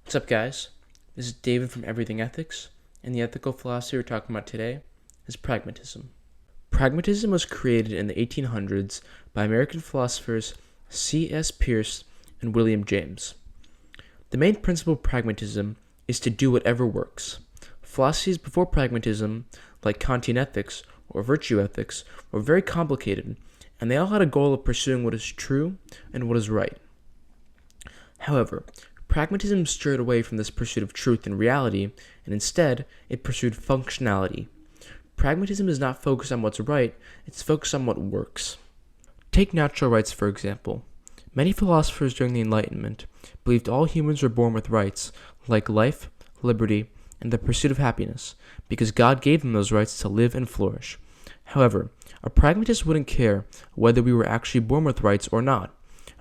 What's up, guys? This is David from Everything Ethics, and the ethical philosophy we're talking about today is pragmatism. Pragmatism was created in the 1800s by American philosophers C.S. Peirce and William James. The main principle of pragmatism is to do whatever works. Philosophies before pragmatism, like Kantian ethics or virtue ethics, were very complicated, and they all had a goal of pursuing what is true and what is right. However, pragmatism strayed away from this pursuit of truth and reality, and instead, it pursued functionality. Pragmatism is not focused on what's right, it's focused on what works. Take natural rights, for example. Many philosophers during the Enlightenment believed all humans were born with rights, like life, liberty, and the pursuit of happiness, because God gave them those rights to live and flourish. However, a pragmatist wouldn't care whether we were actually born with rights or not.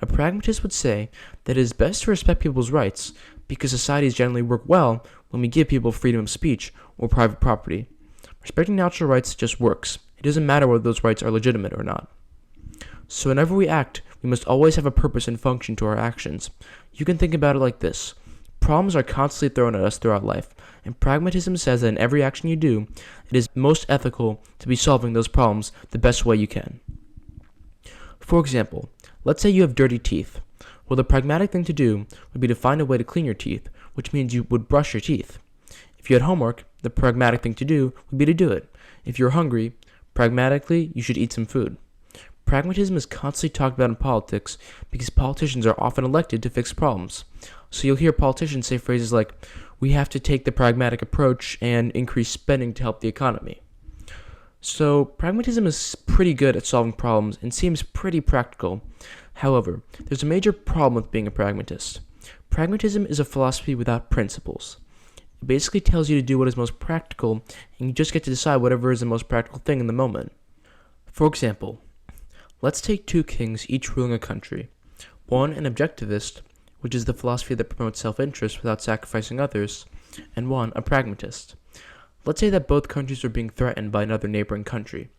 A pragmatist would say that it is best to respect people's rights because societies generally work well when we give people freedom of speech or private property. Respecting natural rights just works. It doesn't matter whether those rights are legitimate or not. So whenever we act, we must always have a purpose and function to our actions. You can think about it like this. Problems are constantly thrown at us throughout life, and pragmatism says that in every action you do, it is most ethical to be solving those problems the best way you can. For example, let's say you have dirty teeth. Well, the pragmatic thing to do would be to find a way to clean your teeth, which means you would brush your teeth. If you had homework, the pragmatic thing to do would be to do it. If you're hungry, pragmatically, you should eat some food. Pragmatism is constantly talked about in politics because politicians are often elected to fix problems. So you'll hear politicians say phrases like, "We have to take the pragmatic approach and increase spending to help the economy." So, pragmatism is pretty good at solving problems and seems pretty practical. However, there's a major problem with being a pragmatist. Pragmatism is a philosophy without principles. It basically tells you to do what is most practical, and you just get to decide whatever is the most practical thing in the moment. For example, let's take two kings each ruling a country. One, an objectivist, which is the philosophy that promotes self-interest without sacrificing others, and one, a pragmatist. Let's say that both countries are being threatened by another neighboring country.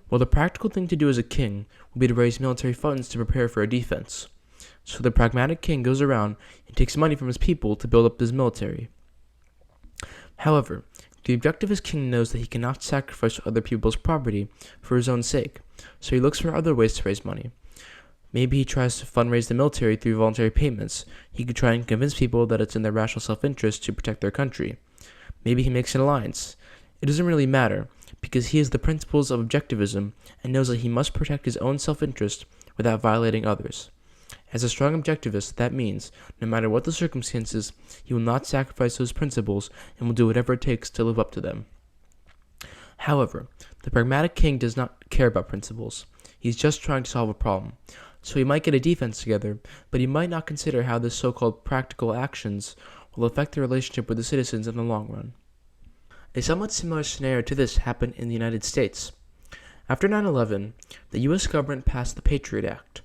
Well, the practical thing to do as a king would be to raise military funds to prepare for a defense. So the pragmatic king goes around and takes money from his people to build up his military. However, the objectivist king knows that he cannot sacrifice other people's property for his own sake, so he looks for other ways to raise money. Maybe he tries to fundraise the military through voluntary payments. He could try and convince people that it's in their rational self-interest to protect their country. Maybe he makes an alliance. It doesn't really matter, because he has the principles of objectivism and knows that he must protect his own self-interest without violating others. As a strong objectivist, that means, no matter what the circumstances, he will not sacrifice those principles and will do whatever it takes to live up to them. However, the pragmatic king does not care about principles. He's just trying to solve a problem. So he might get a defense together, but he might not consider how this so-called practical actions will affect the relationship with the citizens in the long run. A somewhat similar scenario to this happened in the United States. After 9/11, the U.S. government passed the Patriot Act,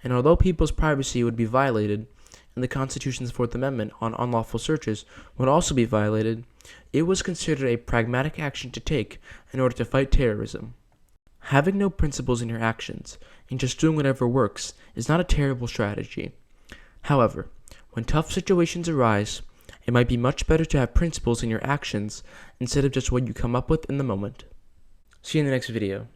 and although people's privacy would be violated, and the Constitution's Fourth Amendment on unlawful searches would also be violated, it was considered a pragmatic action to take in order to fight terrorism. Having no principles in your actions and just doing whatever works is not a terrible strategy. However, when tough situations arise, it might be much better to have principles in your actions instead of just what you come up with in the moment. See you in the next video.